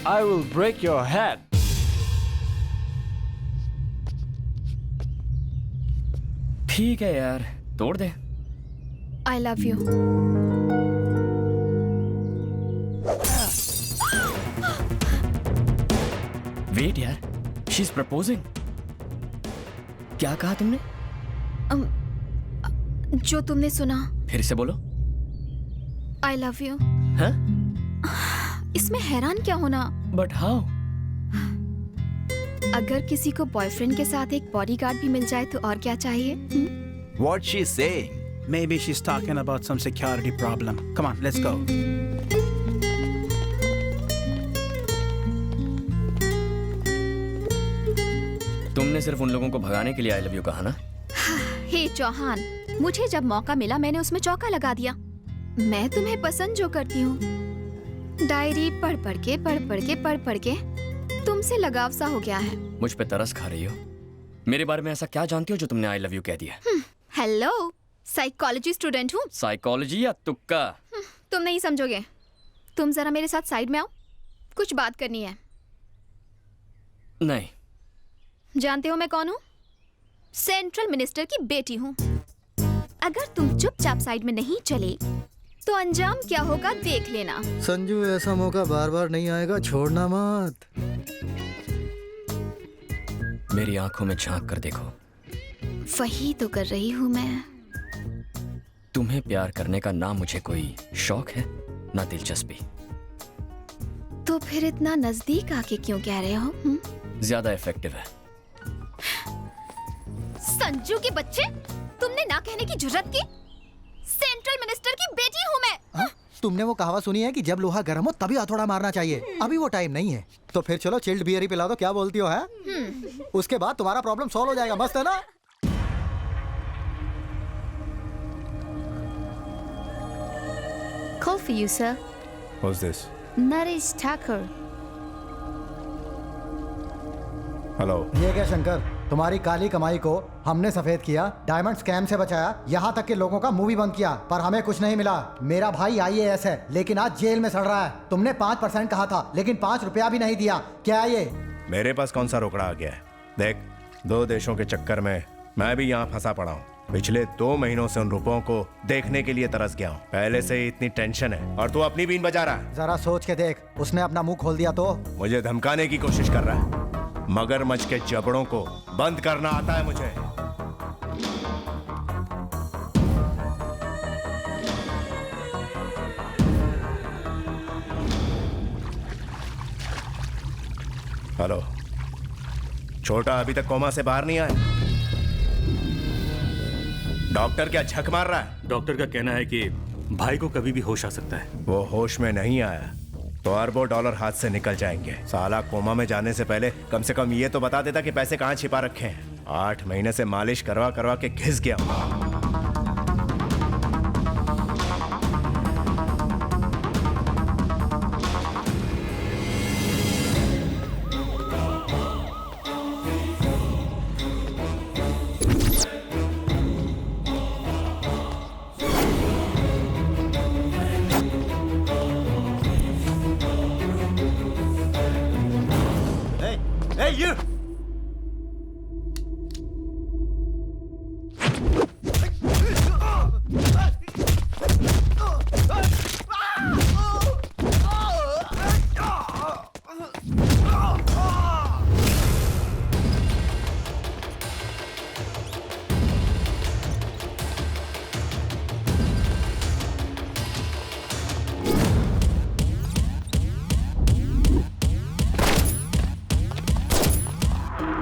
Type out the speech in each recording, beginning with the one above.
I will break your head. ठीक है यार, तोड़ दे। I love you. वेट यार, शी इज प्रपोजिंग। क्या कहा तुमने? जो तुमने सुना। फिर से बोलो। I love you. हाँ? इसमें हैरान क्या होना? But how? अगर किसी को बॉयफ्रेंड के साथ एक बॉडीगार्ड भी मिल जाए तो और क्या चाहिए? What's she saying? Maybe she's talking about some security problem. Come on, let's go. तुमने सिर्फ उन लोगों को भगाने के लिए आई लव यू कहा ना? हे चौहान, मुझे जब मौका मिला मैंने उसमें चौका लगा दिया। मैं तुम्हें पसंद जो करती हूँ, डायरी पढ़ पढ़ के तुमसे लगाव सा हो गया है। मुझ पे तरस खा रही हो? मेरे बारे में ऐसा क्या जानती हो जो तुमने आई लव यू कह दिया? हेलो, साइकोलॉजी स्टूडेंट हूँ। साइकोलॉजी या तुक्का? तुम नहीं समझोगे। तुम जरा मेरे साथ साइड में आओ, कुछ बात करनी है। नहीं। जानते हो मैं कौन हूँ? सेंट्रल मिनिस्टर की बेटी हूँ। अगर तुम चुपचाप साइड में नहीं चले तो अंजाम क्या होगा देख लेना। संजू, ऐसा मौका बार बार नहीं आएगा, छोड़ना मत। मेरी आंखों में झांक कर देखो। वही तो कर रही हूँ मैं। तुम्हें प्यार करने का ना मुझे कोई शौक है ना दिलचस्पी। तो फिर इतना नजदीक आके क्यों कह रहे हो? ज्यादा इफेक्टिव है। संजू के बच्चे, तुमने ना कहने की जुर्रत की? सेंट्रल मिनिस्टर की बेटी हूँ मैं। तुमने वो कहावत सुनी है कि जब लोहा गर्म हो तभी हथौड़ा मारना चाहिए? अभी वो टाइम नहीं है। तो फिर चलो चिल्ड बियर ही पिला दो, क्या बोलती हो? है उसके बाद तुम्हारा प्रॉब्लम सॉल्व हो जाएगा। मस्त है ना? Call for you, sir. Who's this? Naresh Thakur. Hello. ये क्या शंकर, तुम्हारी काली कमाई को हमने सफेद किया, डायमंड स्कैम से बचाया, यहाँ तक कि लोगों का मुंह भी बंद किया, पर हमें कुछ नहीं मिला। मेरा भाई IAS है लेकिन आज जेल में सड़ रहा है। तुमने 5% कहा था लेकिन 5 रुपया भी नहीं दिया। क्या ये? मेरे पास कौन सा रोकड़ा आ गया है? देख, 2 देशों के चक्कर में मैं भी यहाँ फंसा पड़ा हूँ। पिछले 2 महीनों से उन रुपयों को देखने के लिए तरस गया हूँ। पहले से ही इतनी टेंशन है और तू अपनी बीन बजा रहा है। जरा सोच के देख, उसने अपना मुंह खोल दिया तो? मुझे धमकाने की कोशिश कर रहा है। मगरमच्छ के जबड़ों को बंद करना आता है मुझे। हेलो। छोटा अभी तक कोमा से बाहर नहीं आया? डॉक्टर क्या झक मार रहा है? डॉक्टर का कहना है कि भाई को कभी भी होश आ सकता है। वो होश में नहीं आया तो अरबों डॉलर हाथ से निकल जाएंगे। साला कोमा में जाने से पहले कम से कम ये तो बता देता कि पैसे कहाँ छिपा रखे हैं। 8 महीने से मालिश करवा करवा के घिस गया हूँ।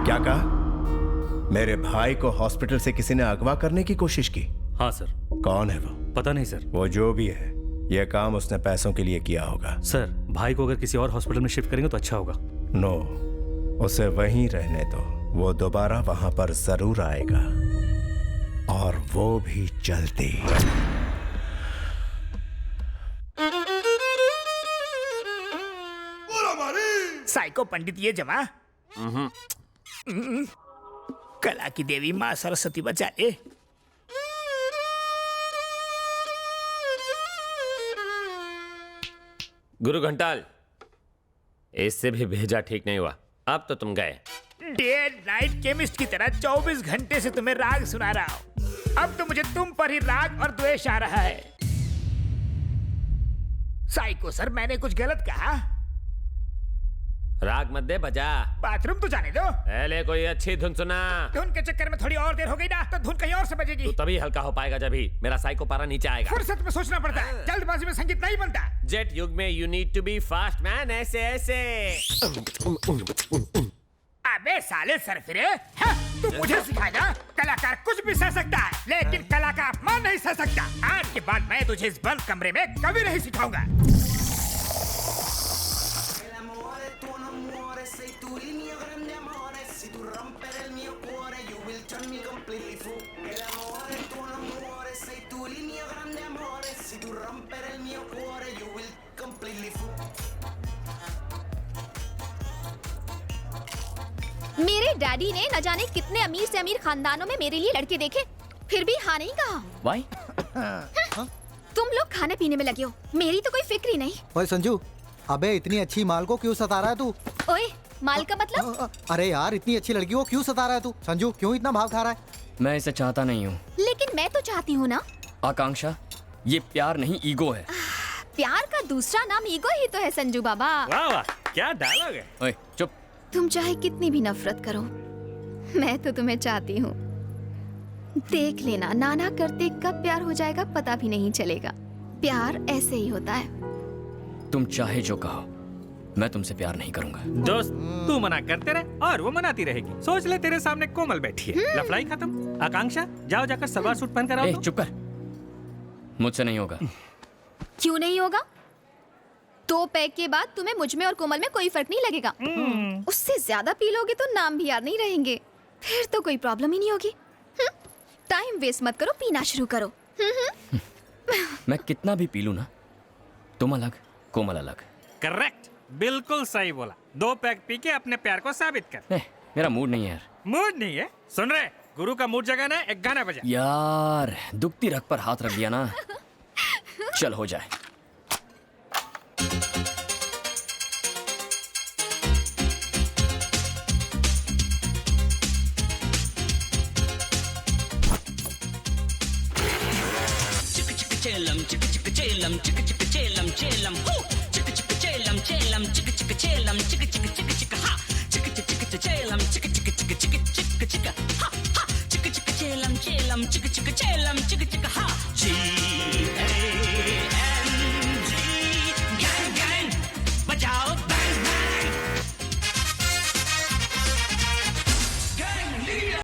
क्या कहा? मेरे भाई को हॉस्पिटल से किसी ने अगवा करने की कोशिश की? हाँ सर। कौन है वो? पता नहीं सर। वो जो भी है, यह काम उसने पैसों के लिए किया होगा। सर, भाई को अगर किसी और हॉस्पिटल में शिफ्ट करेंगे तो अच्छा होगा। नो, उसे वहीं रहने दो। वो दोबारा वहां पर जरूर आएगा और वो भी जल्दी। साइको पंडित ये जमा। कला की देवी माँ सरस्वती बचा ले। गुरु घंटाल, इससे भी भेजा ठीक नहीं हुआ। अब तो तुम गए। डे नाइट केमिस्ट की तरह 24 घंटे से तुम्हें राग सुना रहा हूँ। अब तो मुझे तुम पर ही राग और द्वेष आ रहा है। साइको सर, मैंने कुछ गलत कहा? राग मत दे, बजा। बाथरूम तो जाने दो। पहले कोई अच्छी धुन सुना। धुन के चक्कर में थोड़ी और देर हो गई ना, तो धुन कहीं और से बजेगी। तू तभी हल्का हो पाएगा जब ही मेरा साइको पारा नीचे आएगा। फुर्सत में सोचना पड़ता है, जल्दबाजी में संगीत नहीं बनता। जेट युग में you need to be fast man. ऐसे ऐसे। अबे साले सरफिरे, तू मुझे सिखाएगा? कलाकार कुछ भी सह सकता है, लेकिन कला का अपमान नहीं सह सकता। आज के बाद मैं तुझे इस बंद कमरे में कभी नहीं सिखाऊंगा। मेरे डैडी ने न जाने कितने अमीर से अमीर खानदानों में मेरे लिए लड़के देखे, फिर भी हाँ नहीं कहा। वाई? तुम लोग खाने पीने में लगे हो, मेरी तो कोई फिक्र ही नहीं। ओए संजू, अबे इतनी अच्छी माल को क्यों सता रहा है तू? ओए, माल का मतलब? अरे यार, इतनी अच्छी लड़की को क्यों सता रहा है तू? संजू, क्यों इतना भाव खा रहा है? मैं इसे चाहता नहीं हूँ। लेकिन मैं तो चाहती हूँ ना। आकांक्षा, ये प्यार नहीं ईगो है। प्यार का दूसरा नाम ईगो ही तो है संजू बाबा। वाह वाह, क्या डायलॉग है। ओए चुप। तुम चाहे कितनी भी नफरत करो, मैं तो तुम्हें चाहती हूँ। देख लेना, नाना करते कब प्यार हो जाएगा पता भी नहीं चलेगा। प्यार ऐसे ही होता है। तुम चाहे जो कहो, मैं तुमसे प्यार नहीं करूंगा। दोस्त, तू मना करते रहे और वो मनाती रहेगी। सोच ले, तेरे सामने कोमल बैठी है। लफड़ाई खत्म। आकांक्षा, जाओ जाकर सलवार सूट पहन कर आओ। ए, चुप कर। मुझसे नहीं होगा। क्यों नहीं होगा? 2 पैक के बाद तुम्हें मुझ में और कोमल में कोई फर्क नहीं लगेगा। उससे ज्यादा पी लोगे तो नाम भी याद नहीं रहेंगे, फिर तो कोई प्रॉब्लम ही नहीं होगी। टाइम वेस्ट मत करो, पीना शुरू करो। मैं कितना भी पी लूं ना, तुम अलग, कोमल अलग। करेक्ट, बिल्कुल सही बोला। 2 पैक पी के अपने प्यार को साबित कर। मेरा मूड नहीं है यार। मूड नहीं है? सुन रहे, गुरु का मूड जगाना है, एक गाना बजा। यार, दुखती रग पर हाथ रख दिया ना। चल हो जाए। चेलम चिक चिक चेलम चिक चिक चेलम चेलम हो चिक चिक चेलम चेलम चिक चिक चेलम चिक चिक चिक चिक हा चिक चिक चिक चेलम चिक चिक चिक चिक चिक चिक हा हा चिक चिक चेलम चेलम चिक चिक चेलम चिक चिक हा GANG गैंग गैंग बजाओ बैंग बैंग गैंग लीडर।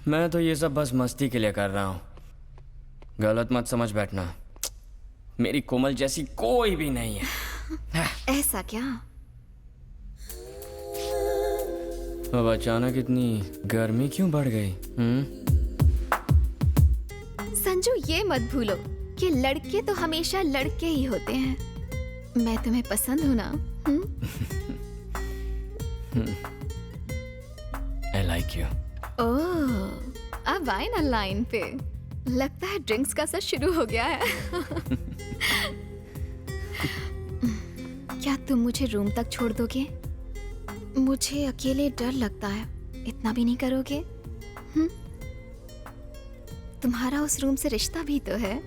मैं तो ये सब बस मस्ती के लिए कर रहा हूँ, गलत मत समझ बैठना। मेरी कोमल जैसी कोई भी नहीं है। ऐसा क्या? अब अचानक इतनी गर्मी क्यों बढ़ गई? संजू, ये मत भूलो कि लड़के तो हमेशा लड़के ही होते हैं। मैं तुम्हें पसंद हूँ ना? I like you. ओह, अब आए ना लाइन पे। लगता है ड्रिंक्स का सर शुरू हो गया है। क्या तुम मुझे रूम तक छोड़ दोगे? मुझे अकेले डर लगता है, इतना भी नहीं करोगे? तुम्हारा उस रूम से रिश्ता भी तो है।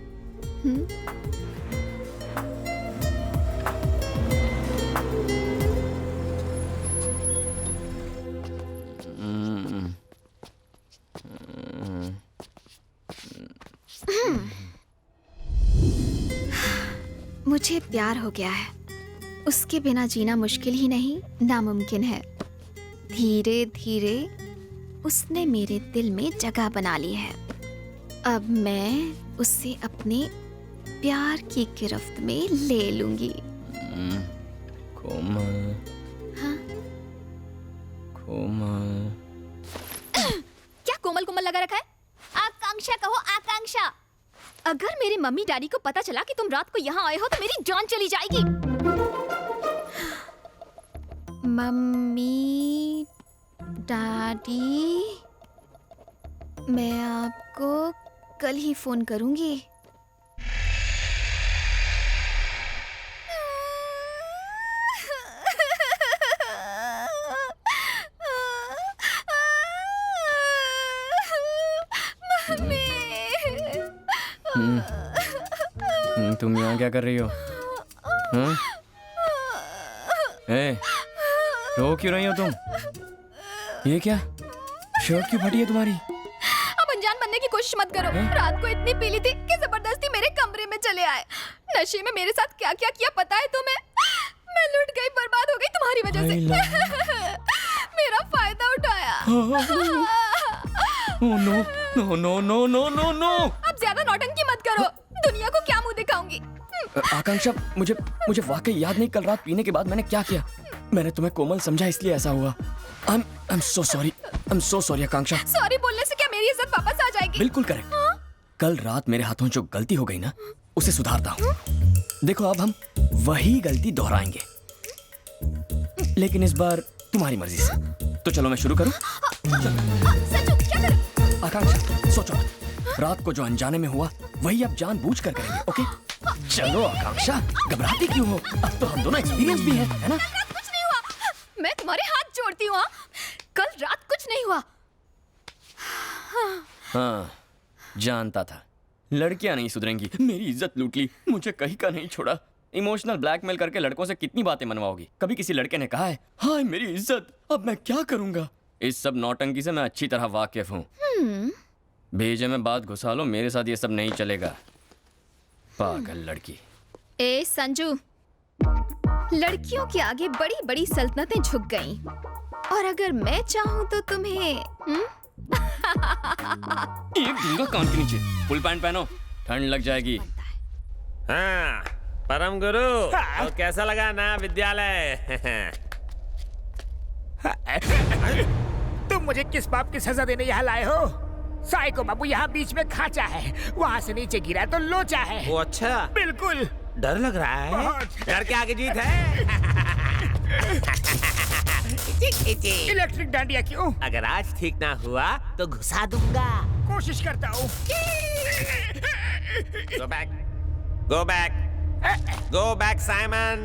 मुझे प्यार हो गया है, उसके बिना जीना मुश्किल ही नहीं, नामुमकिन है। धीरे धीरे उसने मेरे दिल में जगह बना ली है। अब मैं उसे अपने प्यार की गिरफ्त में ले लूंगी। कोमल। हाँ? कोमल। क्या कोमल कोमल लगा रखा है? आकांक्षा कहो, आकांक्षा। अगर मेरे मम्मी डैडी को पता चला कि तुम रात को यहाँ आए हो तो मेरी जान चली जाएगी। मम्मी डैडी, मैं आपको कल ही फोन करूंगी। तुम यहाँ क्या कर रही हो? हाँ? रो क्यों रही हो तुम? ये क्या? शर्ट क्यों फटी है तुम्हारी? अब अनजान बनने की कोशिश मत करो। रात को इतनी पीली थी कि जबरदस्ती मेरे कमरे में चले आए। नशे में मेरे साथ क्या क्या किया पता है तुम्हें? मैं लुट गई, बर्बाद हो गई तुम्हारी वजह से। मेरा फायदा उठाया। No no no no no no no. अब ज्यादा नौटंकी मत करो। दुनिया को क्या मुंह दिखाऊंगी? आकांक्षा, मुझे वाकई याद नहीं कल रात पीने के बाद मैंने क्या किया। मैंने तुम्हें कोमल समझा इसलिए ऐसा हुआ। I'm so sorry. I'm so sorry Akanksha. Sorry बोलने से क्या मेरी इज्जत वापस आ जाएगी? बिल्कुल करेक्ट। कल रात मेरे हाथों जो गलती हो गई ना, उसे सुधारता हूँ। देखो अब हम वही गलती दोहराएंगे, लेकिन इस बार तुम्हारी मर्जी से। तो चलो मैं शुरू करूँ? आकांक्षा सोचो, रात को जो अनजाने में हुआ वही अब जानबूझ कर करेंगे, ओके? चलो आकांक्षा, घबराती क्यों हो? अब तो हम दोनों एक्सपीरियंस भी हैं, है ना? कुछ नहीं हुआ। मैं तुम्हारे हाथ जोड़ती हूँ। कल रात कुछ नहीं हुआ। हाँ, जानता था लड़कियां नहीं सुधरेंगी। मेरी इज्जत लूट ली, मुझे कहीं का नहीं छोड़ा। इमोशनल ब्लैकमेल करके लड़कों से कितनी बातें मनवाओगी? कभी किसी लड़के ने कहा है हाय मेरी इज्जत? अब मैं क्या करूंगा? इस सब नौटंकी से मैं अच्छी तरह वाकिफ हूँ। भेजे में बात घुसा लो, मेरे साथ ये सब नहीं चलेगा। पागल लड़की। ए संजू, लड़कियों के आगे बड़ी बड़ी सल्तनतें झुक गईं। और अगर मैं चाहूँ तो तुम्हें एक दूंगा कान के नीचे। फुल पैंट पहनो, ठंड लग जाएगी। हाँ, परम गुरु, तो कैसा लगा ना विद्यालय? तुम मुझे किस पाप की सजा देने यहाँ लाए हो? साइको बाबू यहाँ बीच में खाचा है, वहाँ से नीचे गिरा तो लोचा है। वो अच्छा, बिल्कुल। डर लग रहा है। बहुत। डर के आगे जीत है। इलेक्ट्रिक डांडिया क्यों? अगर आज ठीक ना हुआ तो घुसा दूंगा। कोशिश करता हूँ। Go back, go back, go back, Simon.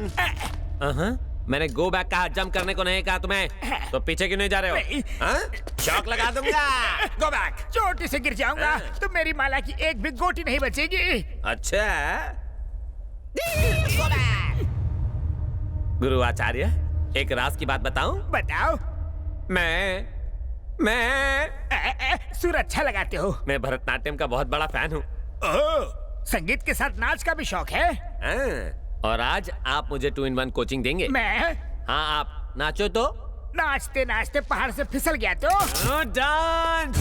मैंने गो बैक कहा, जंप करने को नहीं कहा तुम्हें। तो पीछे क्यों नहीं जा रहे हो? हाँ? शॉक लगा दूंगा। Go back. चोटी से गिर जाऊंगा तो मेरी माला की एक भी गोटी नहीं बचेगी। अच्छा। गुरु आचार्य, एक राज की बात बताऊं? बताओ। मैं सुर अच्छा लगाते हो। मैं भरतनाट्यम का बहुत बड़ा फैन हूँ। ओह, संगीत के साथ नाच का भी शौक है? और आज आप मुझे 2-in-1 कोचिंग देंगे? मैं? हाँ, आप नाचो तो। नाचते नाचते पहाड़ से फिसल गया तो? डांस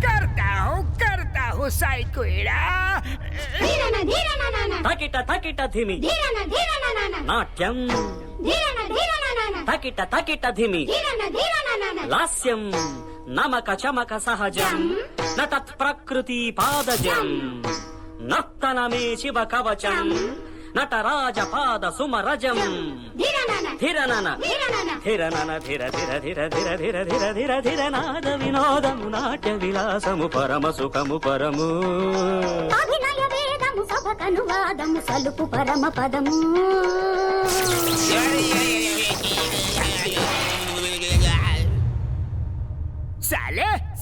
करता हूँ साइको एड़ा। तकिट धिमी नाट्यम तकिट धिमी लास्यम नमक चमक सहजम न तत्प्रकृति पादजम नर्तनमे शिव कवचम नटराज पाद सुमरजम धिरनन धिरनन धिर धिर धिर धिर धिर धिर धिर धिर नाद विनोदము నాట్య విలాసము పరమ సుఖము పరము అభినయ వేదము సభకను వాదము సలుపు పరమ పదము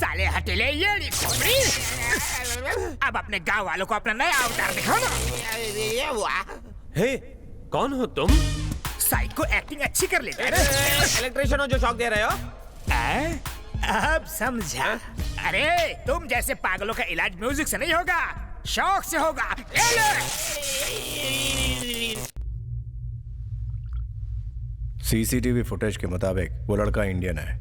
साले हटेले ये खोपड़ी। अब अपने गांव वालों को अपना नया अवतार दिखाओ ना। हे, कौन हो तुम? साइको एक्टिंग अच्छी कर लेता है। इलेक्ट्रिशियन हो जो शॉक दे रहे हो? अब समझा। अरे तुम जैसे पागलों का इलाज म्यूजिक से नहीं होगा, शौक से होगा। सीसीटीवी फुटेज के मुताबिक वो लड़का इंडियन है।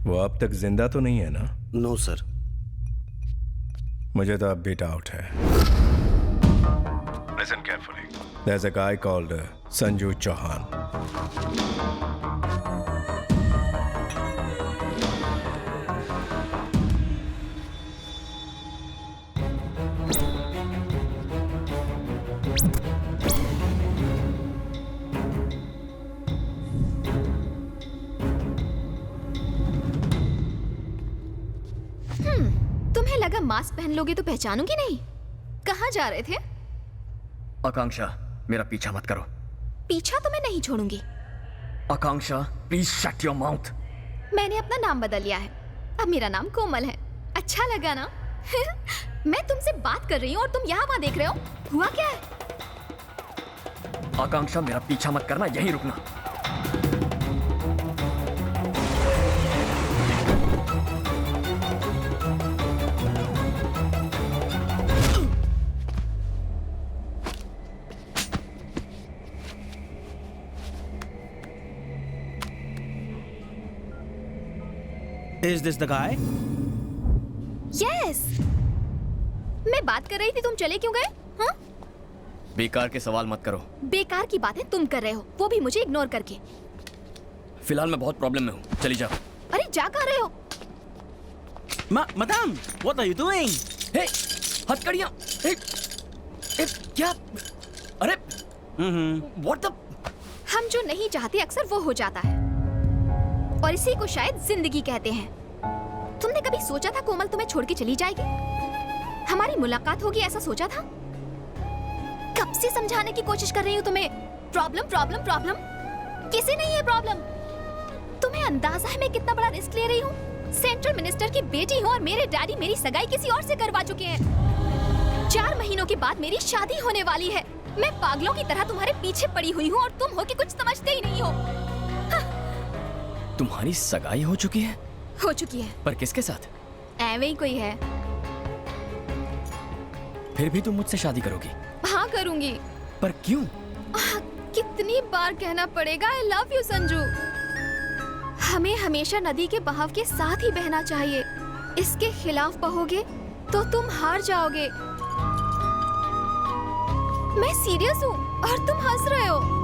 वो अब तक जिंदा तो नहीं है ना? No sir. मुझे तो अब भी डाउट है। Listen carefully. There's a guy called Sanju Chauhan. तुम्हें लगा मास्क पहन लोगे तो पहचानूंगी नहीं? कहाँ जा रहे थे? आकांक्षा, मेरा पीछा मत करो। पीछा तो मैं नहीं छोड़ूंगी। आकांक्षा, प्लीज शट योर माउथ। मैंने अपना नाम बदल लिया है, अब मेरा नाम कोमल है। अच्छा लगा ना? मैं तुमसे बात कर रही हूँ और तुम यहाँ वहाँ देख रहे हो। हुआ क्या है? आकांक्षा, मेरा पीछा मत करना, यहीं रुकना। Is this the guy? Yes. मैं बात कर रही थी, तुम चले क्यों गए? हाँ? बेकार के सवाल मत करो। बेकार की बातें तुम कर रहे हो, वो भी मुझे इग्नोर करके। फिलहाल मैं बहुत प्रॉब्लम में हूँ, चली जाओ। अरे जा कहाँ रहे हो? Madam, what are you doing? हे, हथकड़ियाँ। हे, क्या? अरे, what the? हम जो नहीं चाहते अक्सर वो हो जाता है, और इसी को शायद जिंदगी कहते हैं। तुमने कभी सोचा था कोमल तुम्हें छोड़ के चली जाएगी? हमारी मुलाकात होगी ऐसा सोचा था? कब से समझाने की कोशिश कर रही हूँ तुम्हें, प्रॉब्लम प्रॉब्लम प्रॉब्लम। किसी नहीं है प्रॉब्लम। तुम्हें अंदाजा है मैं कितना बड़ा रिस्क ले रही हूँ? सेंट्रल मिनिस्टर की बेटी हूँ और मेरे डैडी मेरी सगाई किसी और से करवा चुके हैं। 4 महीनों के बाद मेरी शादी होने वाली है। मैं पागलों की तरह तुम्हारे पीछे पड़ी हुई हूँ और तुम हो कि कुछ समझते ही नहीं हो। तुम्हारी सगाई हो चुकी है? हो चुकी है। पर किसके साथ? ऐवे ही कोई है। फिर भी तुम मुझसे शादी करोगी? हाँ करूंगी। पर क्यों? कितनी बार कहना पड़ेगा आई लव यू संजू। हमें हमेशा नदी के बहाव के साथ ही बहना चाहिए। इसके खिलाफ बहोगे तो तुम हार जाओगे। मैं सीरियस हूँ और तुम हंस रहे हो।